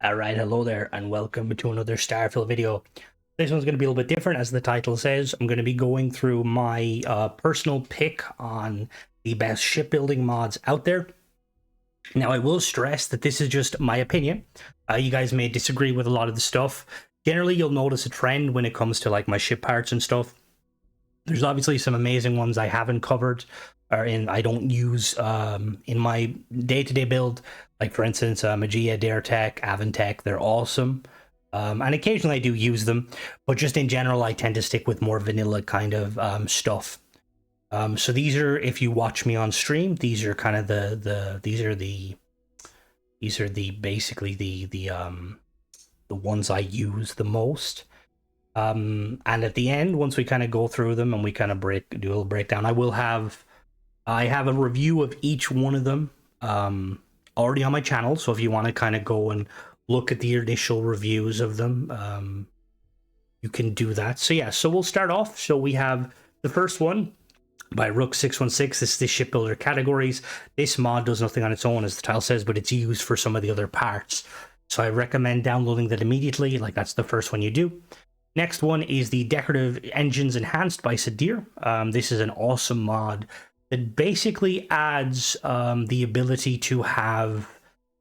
Alright, hello there, and welcome to another Starfield video. This one's going to be a little bit different, as the title says. I'm going to be going through my personal pick on the best shipbuilding mods out there. Now, I will stress that this is just my opinion. You guys may disagree with a lot of the stuff. Generally, you'll notice a trend when it comes to like my ship parts and stuff. There's obviously some amazing ones I haven't covered, or I don't use in my day-to-day build. Like, for instance, Magia, Daretech, Avantech, they're awesome. And occasionally I do use them, but just in general, I tend to stick with more vanilla kind of stuff. So these are, if you watch me on stream, these are kind of basically the ones I use the most. And at the end, once we kind of go through them and we kind of do a little breakdown, I have a review of each one of them already on my channel. So if you want to kind of go and look at the initial reviews of them, you can do that. So yeah, so we'll start off. So we have the first one by Rook616. This is the shipbuilder categories. This mod does nothing on its own, as the title says, but it's used for some of the other parts. So I recommend downloading that immediately. Like, that's the first one you do. Next one is the Decorative Engines Enhanced by Sadir. This is an awesome mod that basically adds the ability to have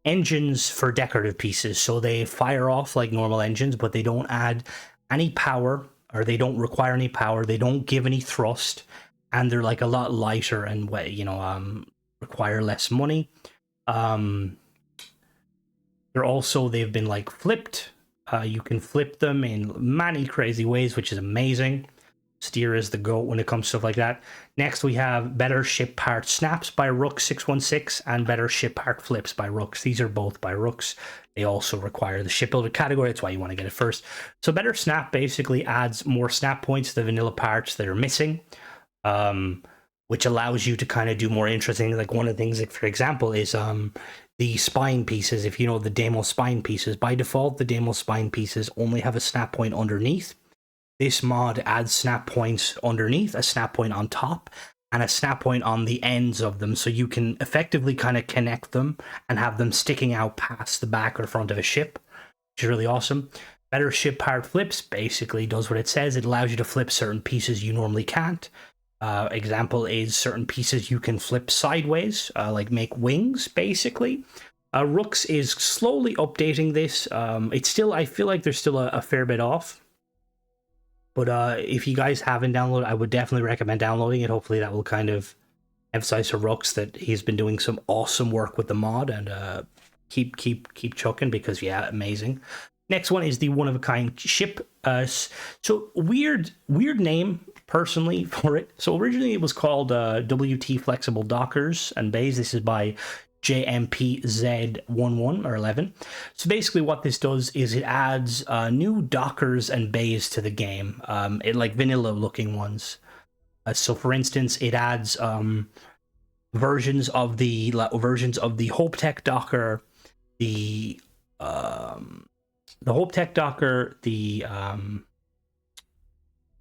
engines for decorative pieces. So they fire off like normal engines, but they don't add any power, or they don't require any power. They don't give any thrust, and they're like a lot lighter and, require less money. They've been like flipped. You can flip them in many crazy ways, which is amazing. Steer is the GOAT when it comes to stuff like that. Next, we have Better Ship Part Snaps by Rook616 and Better Ship Part Flips by Rooks. These are both by Rooks. They also require the shipbuilder category. That's why you want to get it first. So Better Snap basically adds more snap points to the vanilla parts that are missing, which allows you to kind of do more interesting. Like, one of the things, like, for example, is the spine pieces. If you know the Deimos spine pieces, by default, the Deimos spine pieces only have a snap point underneath. This mod adds snap points underneath, a snap point on top, and a snap point on the ends of them, so you can effectively kind of connect them and have them sticking out past the back or front of a ship, which is really awesome. Better Ship Part Flips basically does what it says. It allows you to flip certain pieces you normally can't. Example is certain pieces you can flip sideways, like make wings, basically. Rooks is slowly updating this. It's still, I feel like there's still a fair bit off. But if you guys haven't downloaded, I would definitely recommend downloading it. Hopefully that will kind of emphasize to Rooks that he's been doing some awesome work with the mod, and keep chucking, because yeah, amazing. Next one is the one-of-a-kind ship. So weird name, personally, for it. So originally it was called WT Flexible Dockers and Bays. This is by JMPZ11 or 11. So basically what this does is it adds new dockers and bays to the game, like vanilla looking ones. So for instance, it adds versions of the Hope Tech docker, the Hope Tech docker, it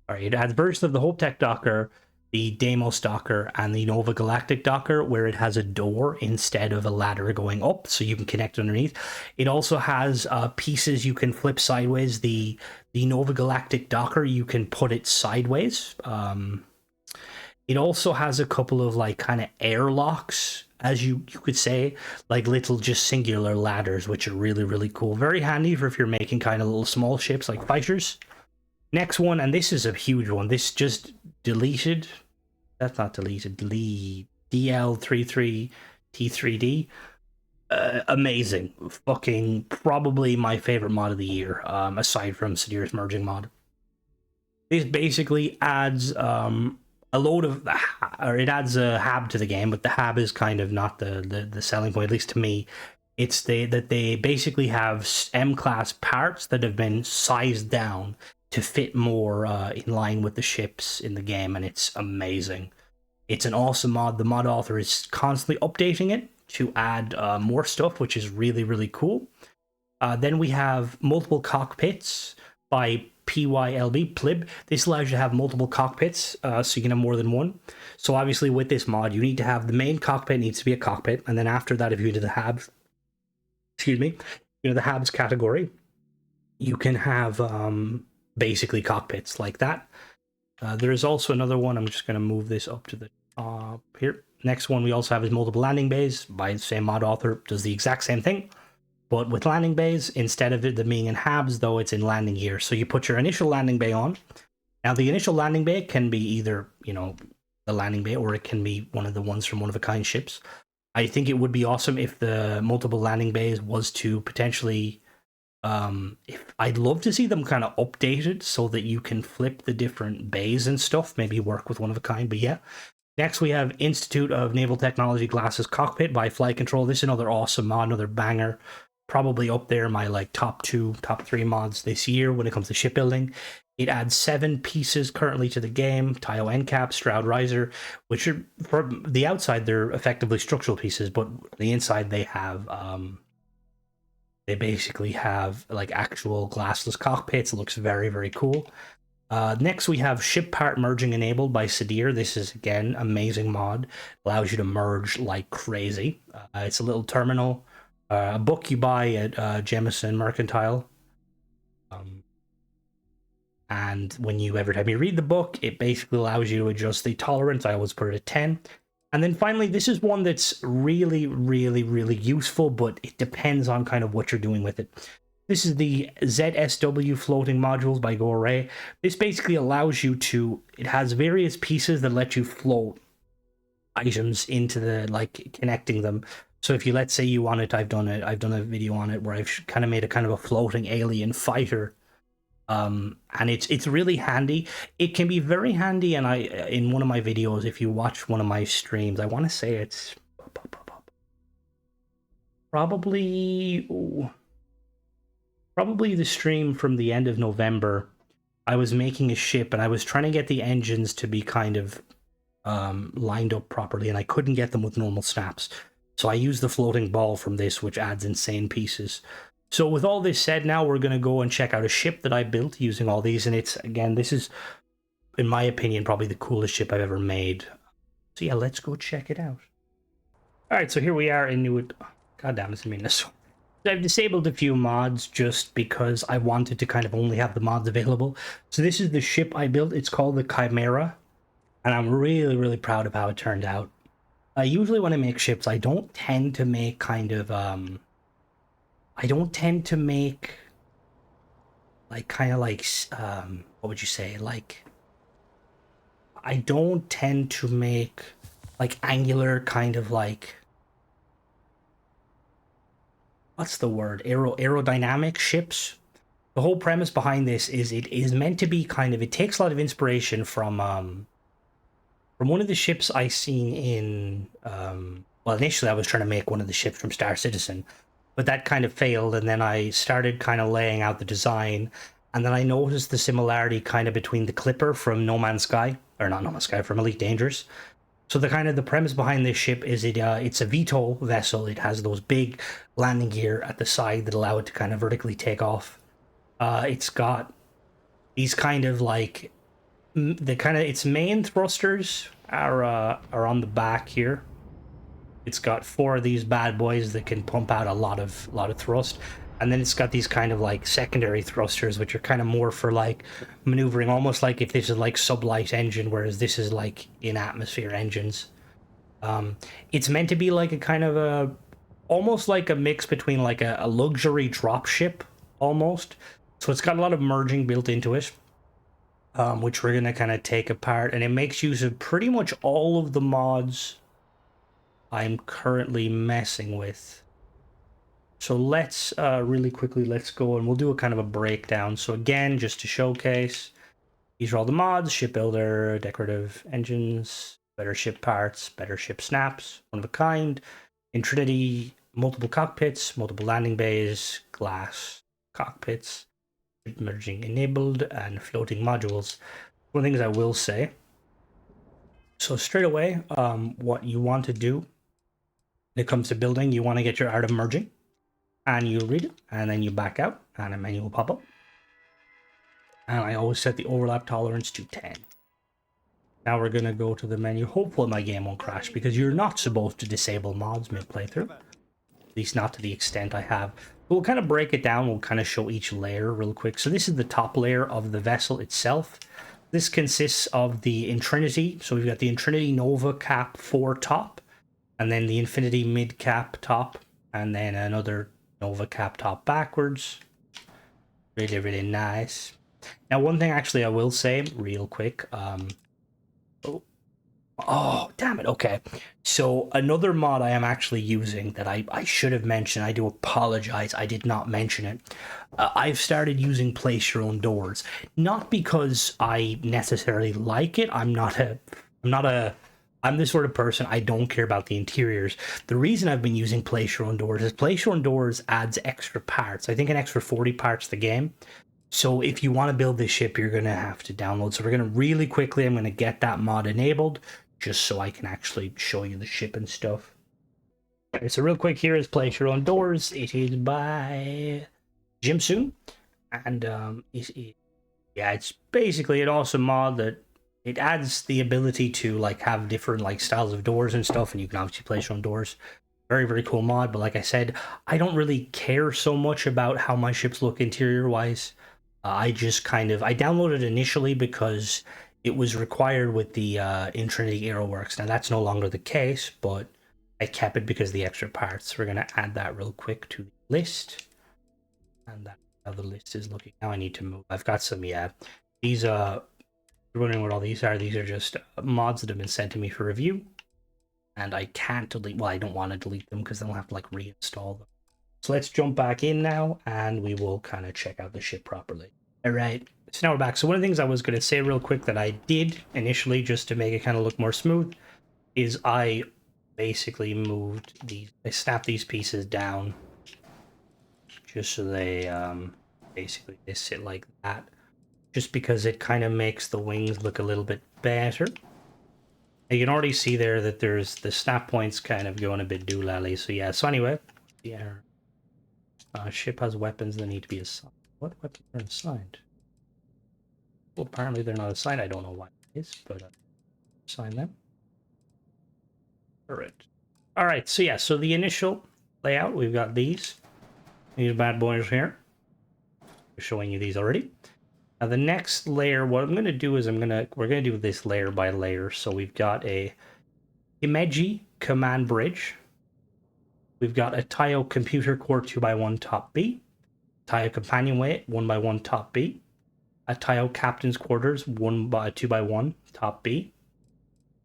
adds versions of the Hope Tech docker, the Deimos docker, and the Nova Galactic docker, where it has a door instead of a ladder going up, so you can connect underneath. It also has pieces you can flip sideways. The Nova Galactic docker, you can put it sideways. It also has a couple of like kind of airlocks, as you could say, like little just singular ladders, which are really, really cool. Very handy for if you're making kind of little small ships like fighters. Next one, and this is a huge one. This just deleted. That's not deleted. DL33T3D. Amazing. Fucking probably my favorite mod of the year, aside from Sadir's merging mod. This basically adds a load of, or it adds a Hab to the game, but the Hab is kind of not the selling point, at least to me. It's that they basically have M-class parts that have been sized down to fit more in line with the ships in the game, and it's amazing. It's an awesome mod. The mod author is constantly updating it to add more stuff, which is really, really cool. Then we have multiple cockpits by PYLB. This allows you to have multiple cockpits, so you can have more than one. So obviously with this mod, you need to have the main cockpit needs to be a cockpit, and then after that, if you go to the Habs, excuse me, the Habs category, you can have basically cockpits like that. There is also another one. I'm just going to move this up to the top here. Next one we also have is multiple landing bays by the same mod author. Does the exact same thing, but with landing bays, instead of it being in Habs, though, it's in landing gear. So you put your initial landing bay on. Now, the initial landing bay can be either, the landing bay, or it can be one of the ones from one-of-a-kind ships. I think it would be awesome if the multiple landing bays was to potentially... I'd love to see them kind of updated so that you can flip the different bays and stuff, maybe work with one-of-a-kind, but yeah. Next, we have Institute of Naval Technology Glasses Cockpit by Flight Control. This is another awesome mod, another banger. Probably up there my top 3 mods this year when it comes to shipbuilding. It adds 7 pieces currently to the game. Tayo end cap, Stroud riser, which are, from the outside, they're effectively structural pieces, but the inside they have they basically have like actual glassless cockpits. It looks very, very cool. Next, we have ship part merging enabled by Sadir. This is, again, amazing mod. Allows you to merge like crazy. It's a little terminal, a book you buy at Jemison Mercantile. And when every time you read the book, it basically allows you to adjust the tolerance. I always put it at 10. And then finally, this is one that's really, really, really useful, but it depends on kind of what you're doing with it. This is the ZSW floating modules by GoArray. This basically allows you to, it has various pieces that let you float items into the, like, connecting them. So if you, let's say you want it, I've done a video on it where I've kind of made a kind of a floating alien fighter. And it's really handy. It can be very handy, and in one of my videos, if you watch one of my streams, I want to say it's probably the stream from the end of November. I was making a ship, and I was trying to get the engines to be kind of lined up properly, and I couldn't get them with normal snaps. So I used the floating ball from this, which adds insane pieces. So with all this said, now we're going to go and check out a ship that I built using all these. And it's, again, this is, in my opinion, probably the coolest ship I've ever made. So yeah, let's go check it out. All right, so here we are in New... God damn, it's a meanness. So I've disabled a few mods just because I wanted to kind of only have the mods available. So this is the ship I built. It's called the Chimera. And I'm really, really proud of how it turned out. Usually when I make ships, I don't tend to make kind of... I don't tend to make, like, kind of like, what would you say? Like, I don't tend to make, like, angular kind of like, what's the word? Aerodynamic ships. The whole premise behind this is it is meant to be kind of, it takes a lot of inspiration from one of the ships I seen in, well, initially I was trying to make one of the ships from Star Citizen. But that kind of failed, and then I started kind of laying out the design, and then I noticed the similarity kind of between the Clipper from No Man's Sky, or not No Man's Sky, from Elite Dangerous. So the premise behind this ship is it's a VTOL vessel. It has those big landing gear at the side that allow it to kind of vertically take off. It's got these kind of like its main thrusters are on the back here. It's got 4 of these bad boys that can pump out a lot of thrust, and then it's got these kind of like secondary thrusters, which are kind of more for like maneuvering, almost like if this is like sublight engine, whereas this is like in atmosphere engines. It's meant to be like a kind of almost like a mix between like a luxury dropship almost. So it's got a lot of merging built into it, which we're gonna kind of take apart, and it makes use of pretty much all of the mods I'm currently messing with. So let's really quickly, let's go and we'll do a kind of a breakdown. So again, just to showcase, these are all the mods: shipbuilder, decorative engines, better ship parts, better ship snaps, one of a kind, Intrinity, multiple cockpits, multiple landing bays, glass cockpits, merging enabled, and floating modules. One of the things I will say, so straight away, what you want to do when it comes to building, you want to get your art of merging, and you read it, and then you back out, and a menu will pop up. And I always set the overlap tolerance to 10. Now we're going to go to the menu. Hopefully my game won't crash, because you're not supposed to disable mods mid-playthrough. At least not to the extent I have. We'll kind of break it down. We'll kind of show each layer real quick. So this is the top layer of the vessel itself. This consists of the Intrinity. So we've got the Intrinity Nova Cap 4 top, and then the Infinity Mid Cap top, and then another Nova Cap top backwards. Really, really nice. Now, one thing actually I will say real quick. Oh, damn it. Okay. So another mod I am actually using that I should have mentioned. I do apologize. I did not mention it. I've started using place your own doors. Not because I necessarily like it. I'm the sort of person, I don't care about the interiors. The reason I've been using place your own doors is place your own doors adds extra parts. I think an extra 40 parts to the game. So if you want to build this ship, you're going to have to download. So we're going to really quickly, I'm going to get that mod enabled just so I can actually show you the ship and stuff. Okay, so real quick, here is Place Your Own Doors. It is by Jimsoon. And yeah, it's basically an awesome mod that it adds the ability to like have different like styles of doors and stuff, and you can obviously place your own doors. Very, very cool mod, but like I said, I don't really care so much about how my ships look interior-wise. I just kind of, I downloaded it initially because it was required with the Intrinity Aeroworks. Now that's no longer the case, but I kept it because of the extra parts. We're going to add that real quick to the list. And that's how the list is looking. Now I need to move. I've got some, yeah. These, you're wondering what all these are. These are just mods that have been sent to me for review. And I can't delete, well, I don't want to delete them because then I'll have to like reinstall them. So let's jump back in now and we will kind of check out the ship properly. All right, so now we're back. So one of the things I was going to say real quick that I did initially just to make it kind of look more smooth is I basically moved these, I snapped these pieces down just so they basically they sit like that, just because it kind of makes the wings look a little bit better. You can already see there that there's the snap points kind of going a bit doolally. So yeah, so anyway, yeah, ship has weapons that need to be assigned. What weapons are assigned? Well, apparently they're not assigned. I don't know why it is, but assign them. Alright. Alright, so yeah, so the initial layout, we've got these bad boys here. I'm showing you these already. Now the next layer, what I'm going to do is we're going to do this layer by layer. So we've got a Himeji command bridge. We've got a Tayo computer core 2x1 top B, Tayo companionway 1x1 top B, a Tayo captain's quarters 2x1 top B.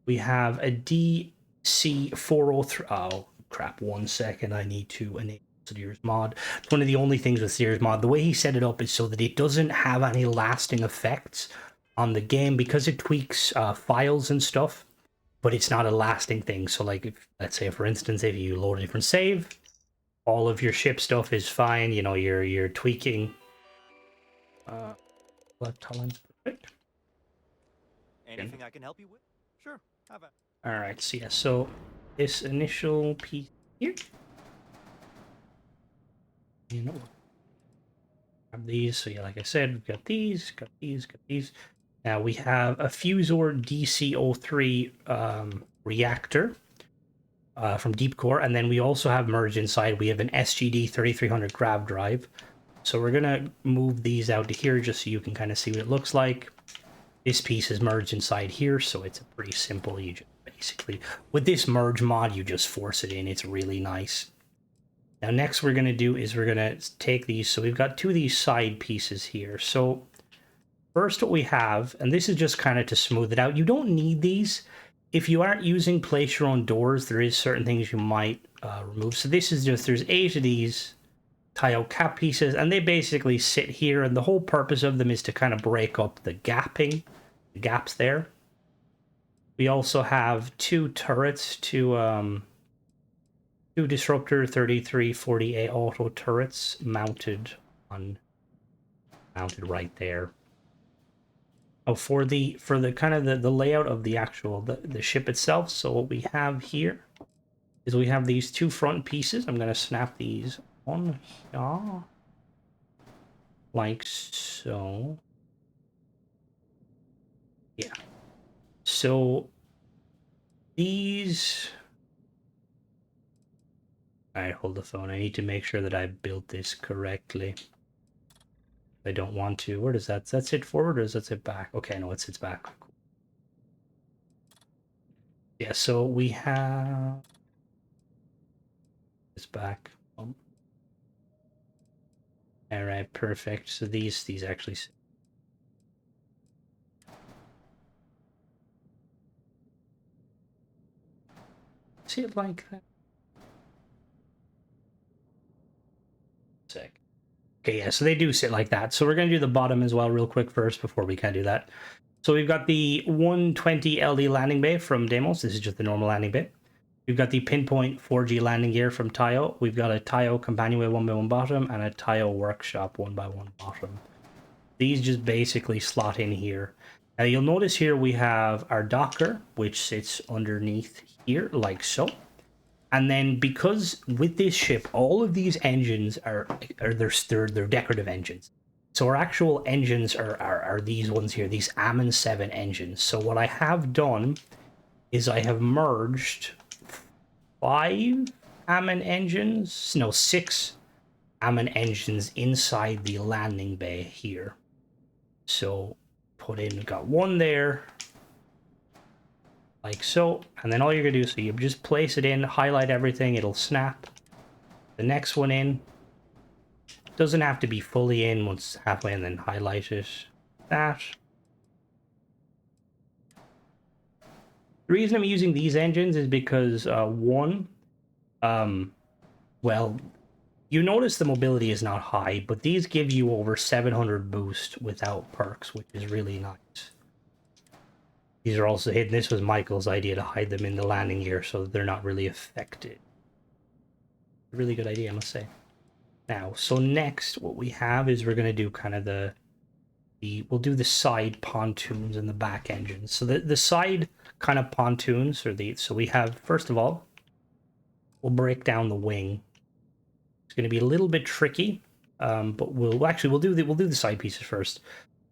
We have a DC403. Oh crap! 1 second. I need to enable Sears mod. It's one of the only things with Sears mod. The way he set it up is so that it doesn't have any lasting effects on the game because it tweaks files and stuff, but it's not a lasting thing. So like, if, let's say for instance, if you load a different save, all of your ship stuff is fine. You know, you're tweaking. Left tolerance, perfect. Anything I can help you with? Sure. How about? All right. So yeah. So this initial piece here. You know, grab these. So yeah, like I said, we've got these, got these, got these. Now we have a Fusor DC03 reactor from Deep Core, and then we also have merged inside. We have an SGD 3300 grav drive. So we're gonna move these out to here just so you can kind of see what it looks like. This piece is merged inside here, so it's pretty simple. You just basically, with this merge mod, you just force it in. It's really nice. Now next we're going to do is we're going to take these. So we've got two of these side pieces here. So first what we have, and this is just kind of to smooth it out. You don't need these. If you aren't using place your own doors, there is certain things you might remove. So this is just, there's 8 of these Tayo cap pieces, and they basically sit here. And the whole purpose of them is to kind of break up the gaps there. We also have 2 turrets, two Disruptor 3340A auto turrets mounted right there. Oh, for the kind of the layout of the actual the ship itself. So what we have here is we have these 2 front pieces. I'm gonna snap these on here like so. Yeah. So these Alright, hold the phone. I need to make sure that I built this correctly. I don't want to. Where does that sit forward or does that sit back? Okay, no, it sits back. Cool. Yeah, so we have this back. Oh. Alright, perfect. So these actually see it like that. Sick. Okay, yeah, so they do sit like that. So we're going to do the bottom as well real quick first before we can do that. So we've got the 120 LD landing bay from Deimos. This is just the normal landing bay. We've got the Pinpoint 4G landing gear from Tayo. We've got a Tayo companionway 1x1 bottom and a Tayo workshop 1x1 bottom. These just basically slot in here. Now you'll notice here we have our docker, which sits underneath here like so. And then because with this ship, all of these engines are they're decorative engines. So our actual engines are these ones here, these Ammon 7 engines. So what I have done is I have merged 5 Ammon engines, no, 6 Ammon engines inside the landing bay here. So put in, got one there, like so, and then all you're gonna do is so you just place it in, highlight everything, it'll snap. The next one in, doesn't have to be fully in, once halfway, and then highlight it. That. The reason I'm using these engines is because one, well, you notice the mobility is not high, but these give you over 700 boost without perks, which is really nice. These are also hidden. This was Michael's idea to hide them in the landing gear so that they're not really affected. Really good idea, I must say. Now, so next, what we have is we're going to do kind of we'll do the side pontoons and the back engines. So the side kind of pontoons are so we have, first of all, we'll break down the wing. It's going to be a little bit tricky, but we'll do the side pieces first.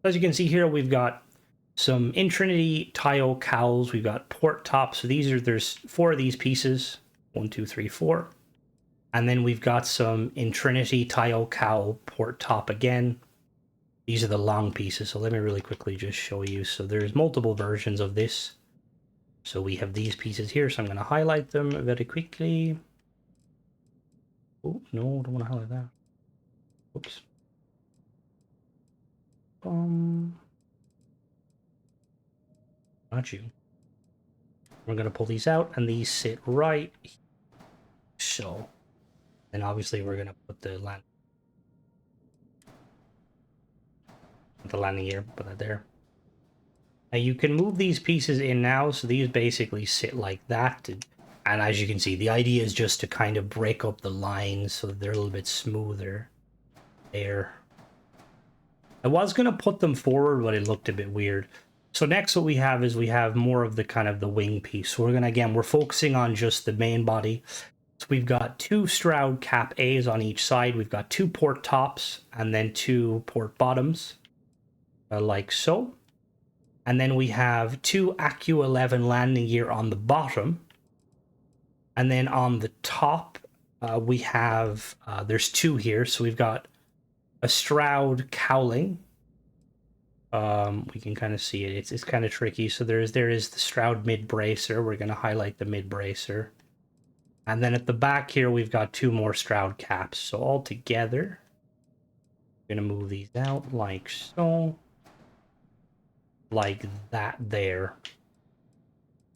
As you can see here, we've got some Intrinity Tayo cowls. We've got port tops. So there's 4 of these pieces. 1, 2, 3, 4. And then we've got some Intrinity Tayo cowl port top again. These are the long pieces. So let me really quickly just show you. So there's multiple versions of this. So we have these pieces here. So I'm going to highlight them very quickly. Oh, no, I don't want to highlight that. Oops. Not you. We're going to pull these out, and these sit right here. So, and obviously we're going to put the landing gear, put that there. Now you can move these pieces in now, so these basically sit like that. And as you can see, the idea is just to kind of break up the lines so that they're a little bit smoother. There. I was going to put them forward, but it looked a bit weird. So next what we have is we have more of the kind of the wing piece. So we're focusing on just the main body. So we've got 2 Stroud Cap A's on each side. We've got 2 port tops and then 2 port bottoms, like so. And then we have 2 Accu 11 landing gear on the bottom. And then on the top, we have, there's 2 here. So we've got a Stroud cowling. We can kind of see it. It's kind of tricky. So there is the Stroud mid bracer. We're going to highlight the mid bracer. And then at the back here, we've got 2 more Stroud caps. So all together, we're going to move these out like so. Like that there.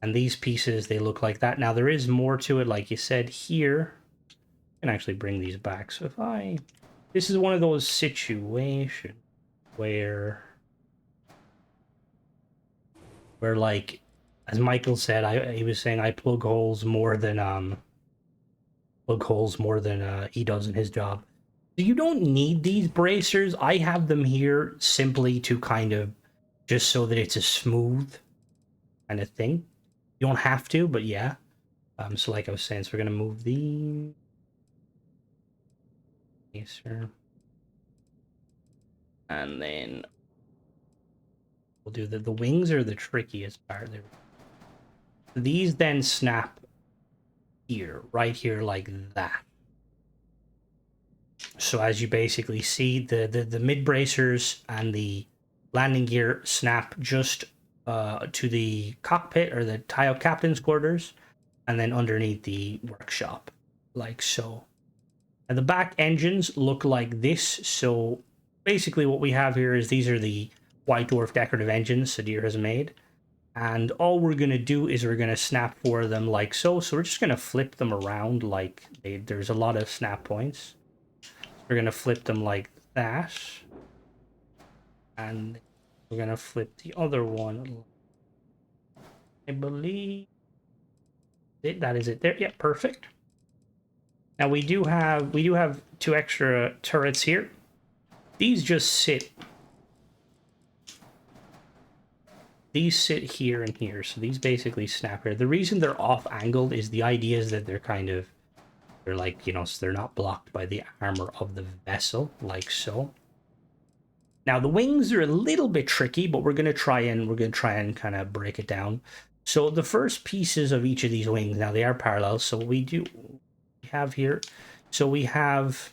And these pieces, they look like that. Now, there is more to it, like you said here. I can actually bring these back. So if this is one of those situations where like, as Michael said, he was saying I plug holes more than he does in his job. You don't need these bracers. I have them here simply to kind of just so that it's a smooth kind of thing. You don't have to, but yeah. So like I was saying, so we're gonna move the bracer, and then we'll do the wings are the trickiest part. These then snap here, right here, like that. So as you basically see, the mid bracers and the landing gear snap just to the cockpit or the tile captain's quarters, and then underneath the workshop, like so. And the back engines look like this. So basically what we have here is these are the White Dwarf decorative engines Sadir has made. And all we're going to do is we're going to snap four of them like so. So we're just going to flip them around like there's a lot of snap points. We're going to flip them like that. And we're going to flip the other one. I believe that is it there. Yeah, perfect. Now we do have two extra turrets here. These just sit. These sit here and here, so these basically snap here. The reason they're off angled is the idea is that they're like, you know, so they're not blocked by the armor of the vessel, like so. Now the wings are a little bit tricky, but we're gonna try and kind of break it down. So the first pieces of each of these wings, now they are parallel, so we have here. So we have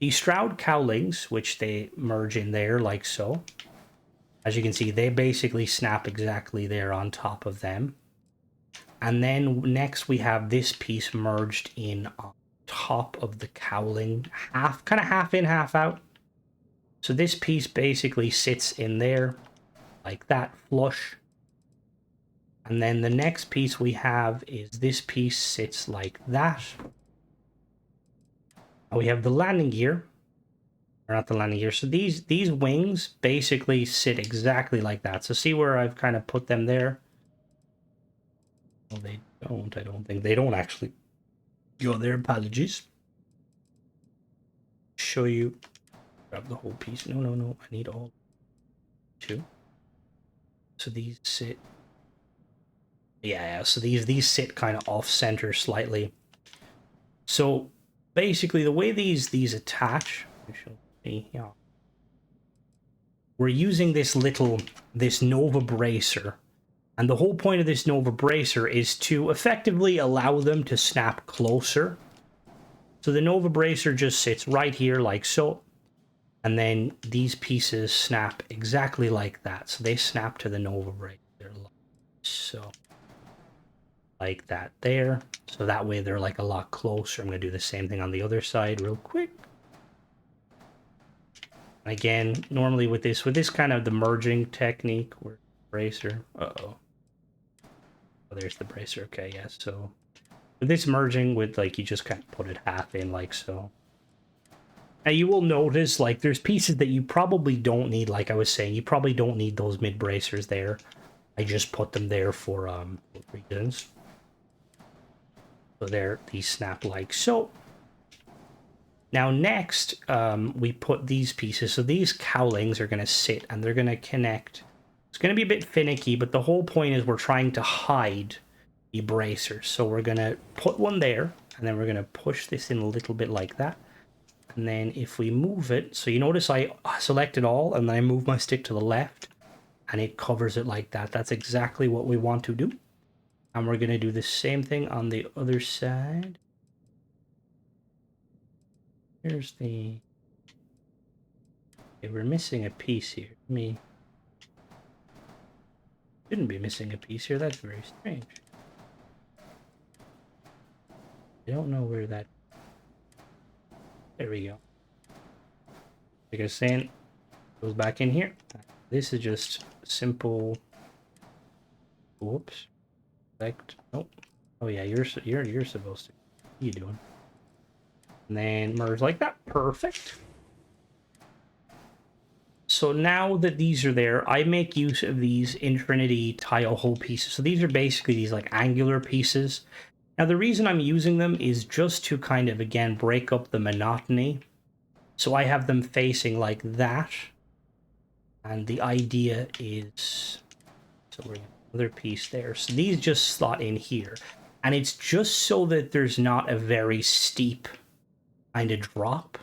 the Stroud cowlings, which they merge in there like so. As you can see, they basically snap exactly there on top of them. And then next we have this piece merged in on top of the cowling, kind of half in, half out. So this piece basically sits in there like that, flush. And then the next piece we have is this piece sits like that. And we have the landing gear. Or not the landing gear. So these wings basically sit exactly like that. So see where I've kind of put them there? Well, they don't. I don't think they don't actually go there. Apologies. Show you. Grab the whole piece. No. I need all two. So these sit. Yeah. So these sit kind of off center slightly. So basically, the way these attach. Yeah. We're using this Nova bracer, and the whole point of this Nova bracer is to effectively allow them to snap closer. So the Nova bracer just sits right here like so, and then these pieces snap exactly like that. So they snap to the Nova bracer like so, like that there. So that way they're like a lot closer. I'm gonna do the same thing on the other side real quick. Again, normally with this kind of the merging technique, where bracer. Oh, there's the bracer. Okay, yeah. So with this merging, with like you just kind of put it half in like so. Now you will notice like there's pieces that you probably don't need. Like I was saying, you probably don't need those mid bracers there. I just put them there for reasons. So there, these snap like so. Now next, we put these pieces. So these cowlings are going to sit and they're going to connect. It's going to be a bit finicky, but the whole point is we're trying to hide the bracers. So we're going to put one there, and then we're going to push this in a little bit like that. And then if we move it, so you notice I selected all, and then I move my stick to the left, and it covers it like that. That's exactly what we want to do. And we're going to do the same thing on the other side. Here's the... Okay, we're missing a piece here. Shouldn't be missing a piece here. That's very strange. I don't know where that... There we go. Like I was saying, goes back in here. This is just simple... Whoops. Select... Nope. Oh yeah, you're supposed to... What are you doing? And then merge like that. Perfect. So now that these are there, I make use of these Intrinity tile hole pieces. So these are basically these like angular pieces. Now the reason I'm using them is just to kind of, again, break up the monotony. So I have them facing like that. And the idea is... So we're going to another piece there. So these just slot in here. And it's just so that there's not a very steep kind of drop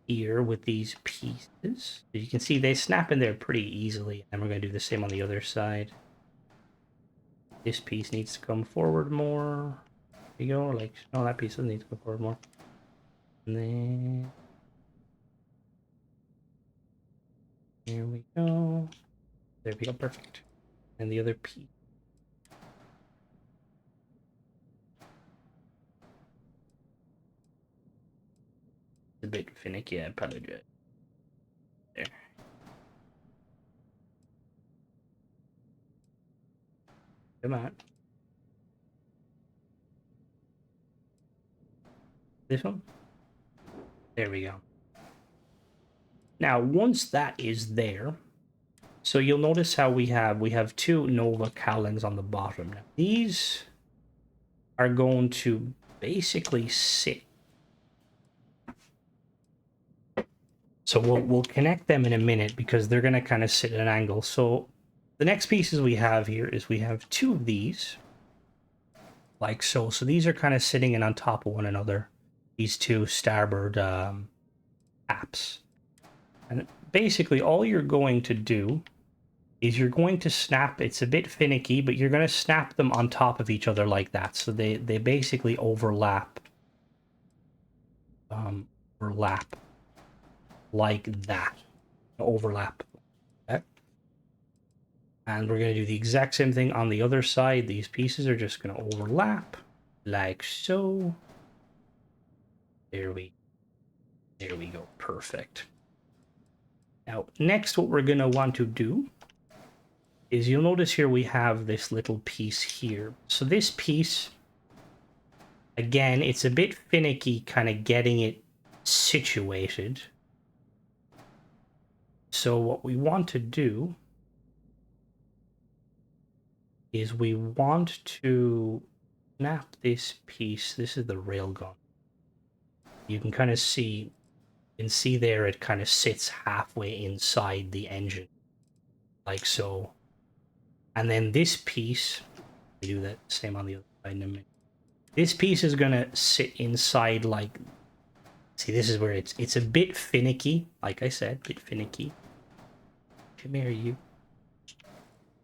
here with these pieces. You can see they snap in there pretty easily. And we're going to do the same on the other side. This piece needs to come forward more. There you go. Like, no, that piece doesn't need to come forward more. And then there we go. There we go, perfect. And the other piece. A bit finicky, I apologize. There. Come on. This one? There we go. Now, once that is there, so you'll notice how we have two Nova cowlings on the bottom. Now, these are going to basically sit. So we'll connect them in a minute because they're going to kind of sit at an angle. So the next pieces we have here is we have two of these, like so. So these are kind of sitting in on top of one another. These two starboard apps. And basically all you're going to do is you're going to snap, it's a bit finicky, but you're going to snap them on top of each other like that. So they basically overlap. Overlap. Like that. Overlap. Okay. And we're going to do the exact same thing on the other side. These pieces are just going to overlap. Like so. There we go. Perfect. Now, next what we're going to want to do is you'll notice here we have this little piece here. So this piece, again, it's a bit finicky kind of getting it situated. So what we want to do is we want to snap this piece. This is the railgun. You can kind of see, there it kind of sits halfway inside the engine, like so. And then this piece, I do that same on the other side in a minute. This piece is gonna sit inside like, see, this is where it's a bit finicky, like I said, a bit finicky. Come here, you.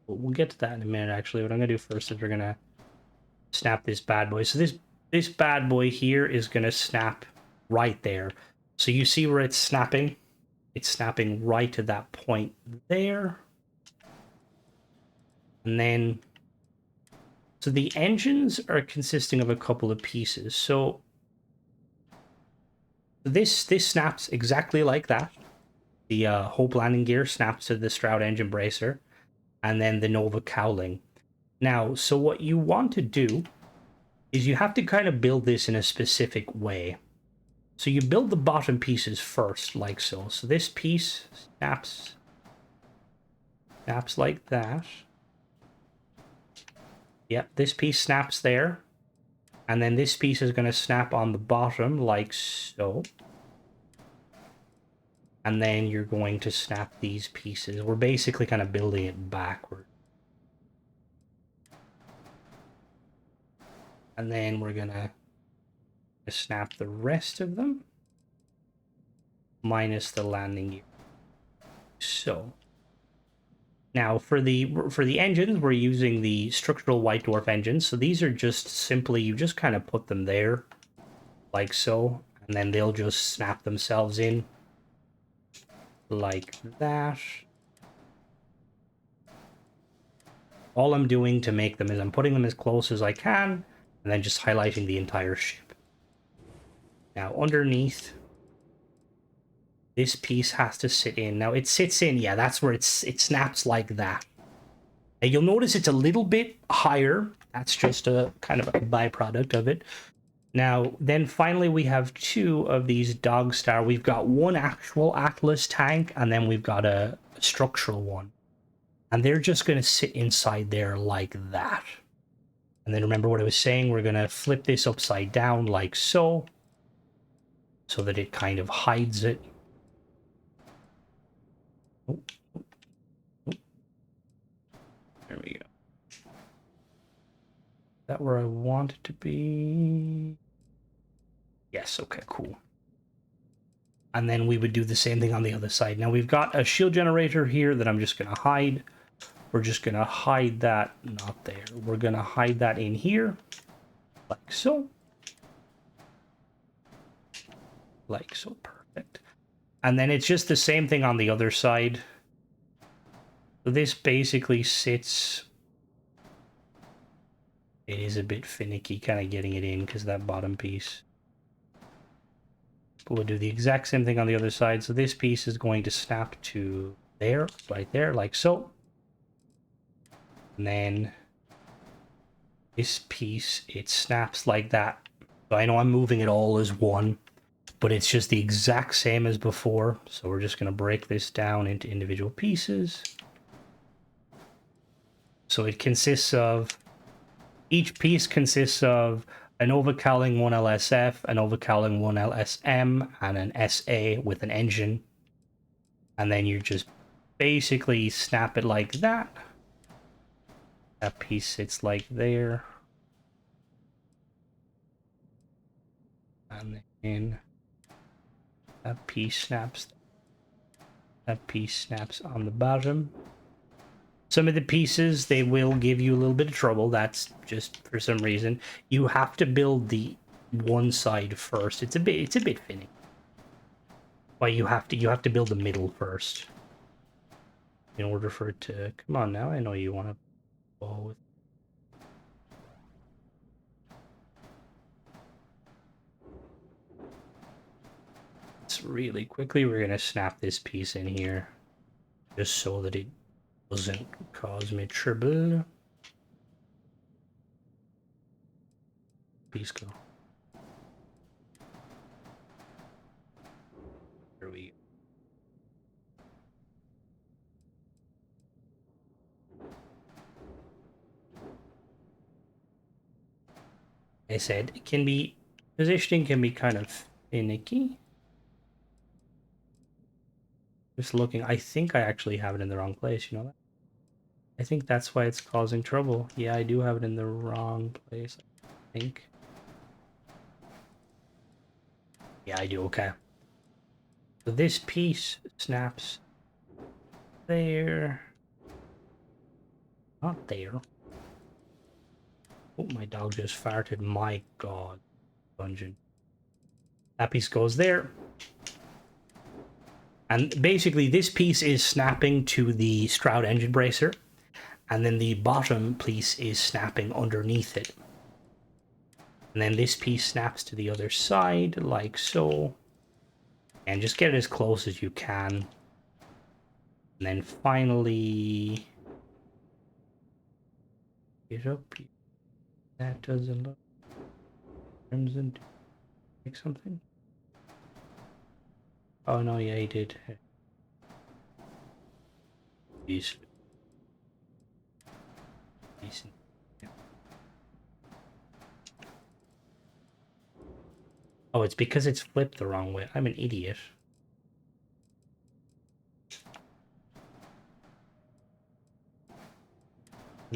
We'll get to that in a minute, actually. What I'm gonna do first is we're gonna snap this bad boy. So this bad boy here is gonna snap right there. So you see where it's snapping? It's snapping right to that point there. And then, so the engines are consisting of a couple of pieces. So this snaps exactly like that. The Hope landing gear snaps to the Stroud engine bracer, and then the Nova cowling. Now, so what you want to do is you have to kind of build this in a specific way. So you build the bottom pieces first, like so. So this piece snaps like that. Yep, this piece snaps there. And then this piece is going to snap on the bottom, like so. And then you're going to snap these pieces. We're basically kind of building it backward. And then we're going to snap the rest of them. Minus the landing gear. So. Now, for the engines, we're using the structural white dwarf engines. So these are just simply, you just kind of put them there, like so, and then they'll just snap themselves in, like that. All I'm doing to make them is I'm putting them as close as I can, and then just highlighting the entire ship. Now, underneath, this piece has to sit in. Now, it sits in, yeah, that's where it snaps like that. And you'll notice it's a little bit higher. That's just a kind of a byproduct of it. Now, then finally we have two of these Dog Star. We've got one actual Atlas tank, and then we've got a structural one. And they're just going to sit inside there like that. And then remember what I was saying, we're going to flip this upside down like so. So that it kind of hides it. Oh. Oh. There we go. Is that where I want it to be? Yes, okay, cool. And then we would do the same thing on the other side. Now we've got a shield generator here that I'm just going to hide. We're just going to hide that, not there. We're going to hide that in here, like so. like so. Perfect. And then it's just the same thing on the other side. So this basically sits... It is a bit finicky kind of getting it in because that bottom piece. But we'll do the exact same thing on the other side. So this piece is going to snap to there, right there, like so. And then this piece, it snaps like that. So I know I'm moving it all as one, but it's just the exact same as before. So we're just going to break this down into individual pieces. So it consists of... Each piece consists of an overcowling 1LSF, an overcowling 1LSM, and an SA with an engine. And then you just basically snap it like that. That piece sits like there. And then that piece snaps. That piece snaps on the bottom. Some of the pieces, they will give you a little bit of trouble. That's just for some reason. You have to build the one side first. It's a bit finicky. Well, you have to build the middle first in order for it to come on. Now I know you want to go with. It's really quickly. We're gonna snap this piece in here, just so that it doesn't cause me trouble. Piece go. Here we go. I said it can be, positioning can be kind of finicky. Just looking, I think I actually have it in the wrong place, you know that? I think that's why it's causing trouble. Yeah, I do have it in the wrong place, I think. Yeah, I do, okay. So this piece snaps there. Not there. Oh, my dog just farted. My god. Dungeon. That piece goes there. And basically, this piece is snapping to the Stroud engine bracer. And then the bottom piece is snapping underneath it. And then this piece snaps to the other side, like so. And just get it as close as you can. And then finally... Get up here. That doesn't look... Crimson... Make something? Oh no, yeah, he did. Decent. Decent. Yeah. Oh, it's because it's flipped the wrong way. I'm an idiot.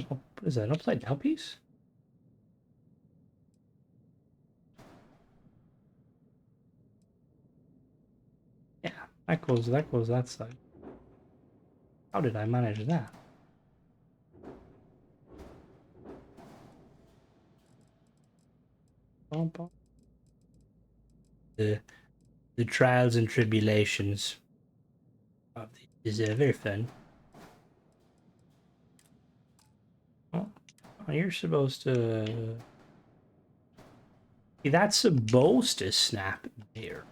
What is that, an upside down piece? Yeah, that goes that side. How did I manage that? The trials and tribulations of this is very fun. Oh, you're supposed to... See, that's supposed to snap there.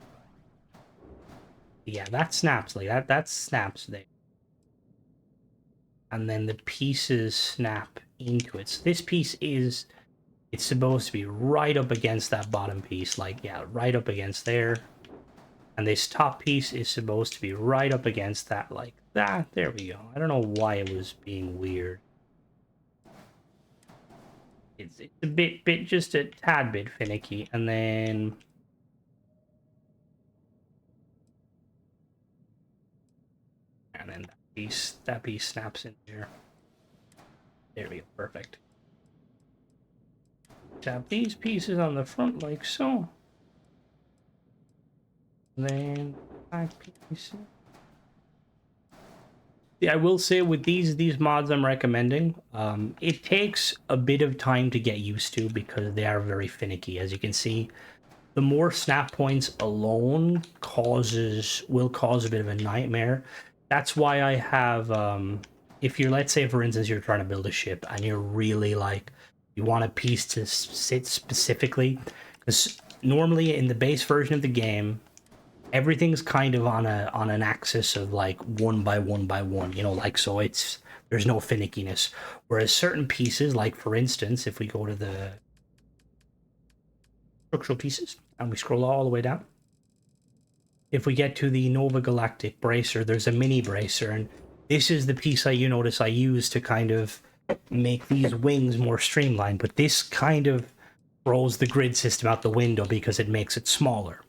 Yeah, that snaps like that. That snaps there. And then the pieces snap into it. So this piece is... It's supposed to be right up against that bottom piece. Like, yeah, right up against there. And this top piece is supposed to be right up against that, like that. There we go. I don't know why it was being weird. It's a bit, just a tad bit finicky. And then... And then that piece snaps in there. There we go, perfect. Tap these pieces on the front like so. And then back piece. Yeah, I will say with these mods I'm recommending, it takes a bit of time to get used to because they are very finicky. As you can see, the more snap points alone will cause a bit of a nightmare. That's why I have, if you're, let's say for instance, you're trying to build a ship and you're really like, you want a piece to sit specifically, because normally in the base version of the game, everything's kind of on an axis of like 1 by 1 by 1, you know, like, so there's no finickiness. Whereas certain pieces, like for instance, if we go to the structural pieces and we scroll all the way down, if we get to the Nova Galactic bracer, there's a mini bracer, and this is the piece you notice I use to kind of make these wings more streamlined, but this kind of throws the grid system out the window because it makes it smaller.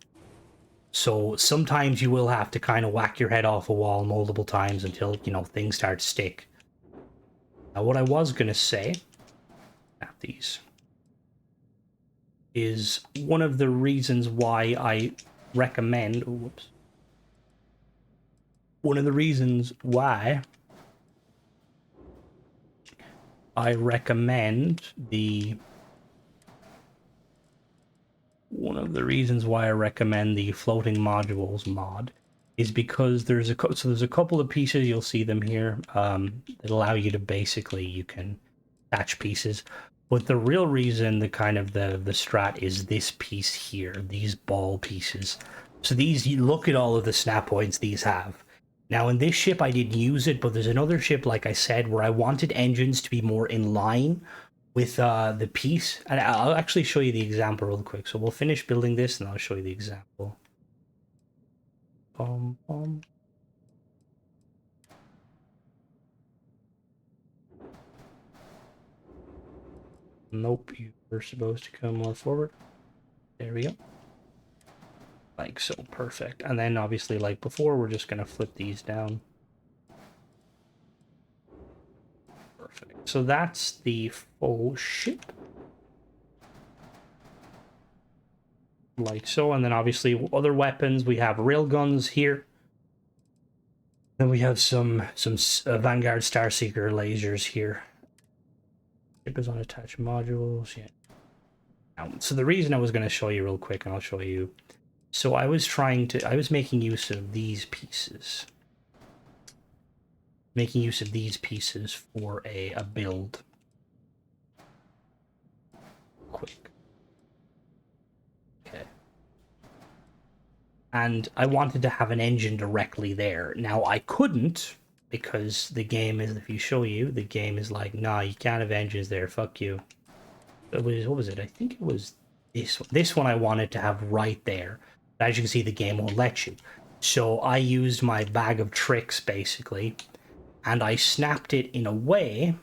So sometimes you will have to kind of whack your head off a wall multiple times until, you know, things start to stick. Now, what I was going to say, at these, is one of the reasons why I recommend, one of the reasons why I recommend the floating modules mod is because there's a couple of pieces, you'll see them here, that allow you to basically, you can attach pieces, but the real reason, the strat is this piece here, these ball pieces. So these, you look at all of the snap points these have. Now in this ship I didn't use it, but there's another ship, like I said, where I wanted engines to be more in line with the piece, and I'll actually show you the example real quick. So we'll finish building this and I'll show you the example. Nope, you were supposed to come more forward. There we go. Like so, perfect. And then obviously, like before, we're just gonna flip these down. Perfect. So that's the full ship. Like so, and then obviously other weapons, we have railguns here. Then we have some Vanguard Starseeker lasers here. Ship is on attached modules, yeah. So the reason I was going to show you real quick, and I'll show you. So I was making use of these pieces. Making use of these pieces for a build. Quick. Okay. And I wanted to have an engine directly there. Now I couldn't, because the game is, if you show you, the game is like, nah, you can't have engines there, fuck you. What was it? I think it was this one. This one I wanted to have right there. But as you can see, the game won't let you. So I used my bag of tricks, basically, and I snapped it in a way.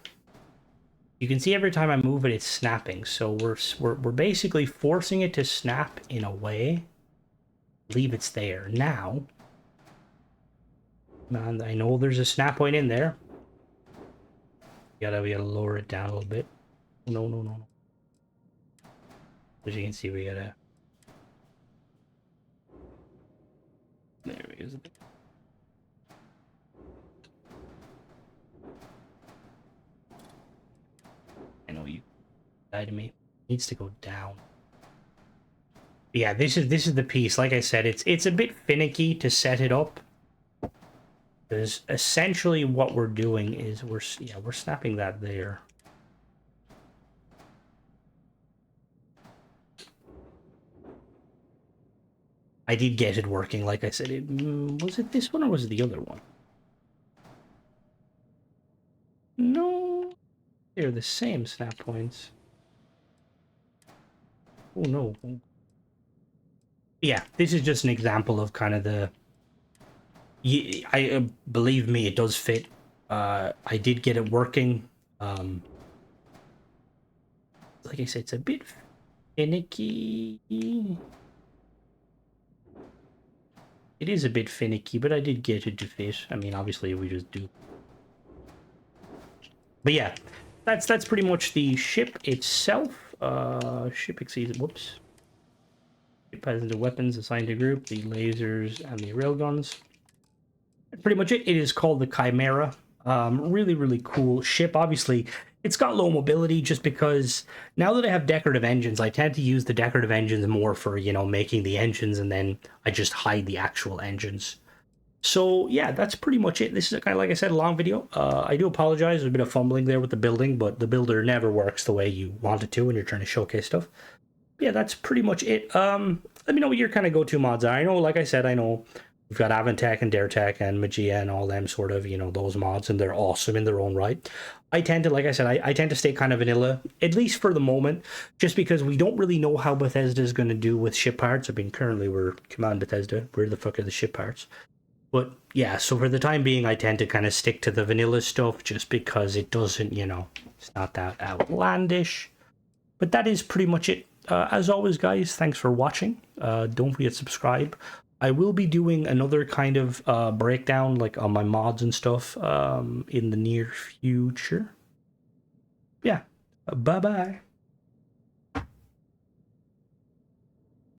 You can see every time I move it, it's snapping. So we're basically forcing it to snap in a way. Leave it's there. Now, man, I know there's a snap point in there. We gotta lower it down a little bit. No. As you can see, we gotta. There we go. I know you died to me. It needs to go down. Yeah, this is the piece. Like I said, it's a bit finicky to set it up. Because essentially what we're doing is we're snapping that there. I did get it working, like I said. Was it this one or was it the other one? No, they're the same snap points. Oh no. Yeah, this is just an example of kind of the. Believe me, it does fit. I did get it working. Like I said, it's a bit finicky. It is a bit finicky, but I did get it to fit. I mean, obviously, we just do. But yeah, that's pretty much the ship itself. Ship exceeds. Whoops. Ship has the weapons assigned to group, the lasers, and the railguns. Pretty much it. It is called the Chimera. Really, really cool ship. Obviously, It's got low mobility just because now that I have decorative engines, I tend to use the decorative engines more for, you know, making the engines, and then I just hide the actual engines. So yeah, that's pretty much it. This is kind of, like I said, a long video. I do apologize. There's a bit of fumbling there with the building, but the builder never works the way you want it to when you're trying to showcase stuff. Yeah, that's pretty much it. Let me know what your kind of go-to mods are. I know, like I said, I know we've got Avantech and Daretech and Magia and all them sort of, you know, those mods, and they're awesome in their own right. I tend to, like I said, I tend to stay kind of vanilla, at least for the moment, just because we don't really know how Bethesda is going to do with ship parts. I mean, currently we're, come on, Bethesda, where the fuck are the ship parts? But yeah, so for the time being, I tend to kind of stick to the vanilla stuff just because it doesn't, you know, it's not that outlandish. But that is pretty much it. As always, guys, thanks for watching. Don't forget to subscribe. I will be doing another kind of breakdown, like on my mods and stuff, in the near future. Yeah, bye-bye.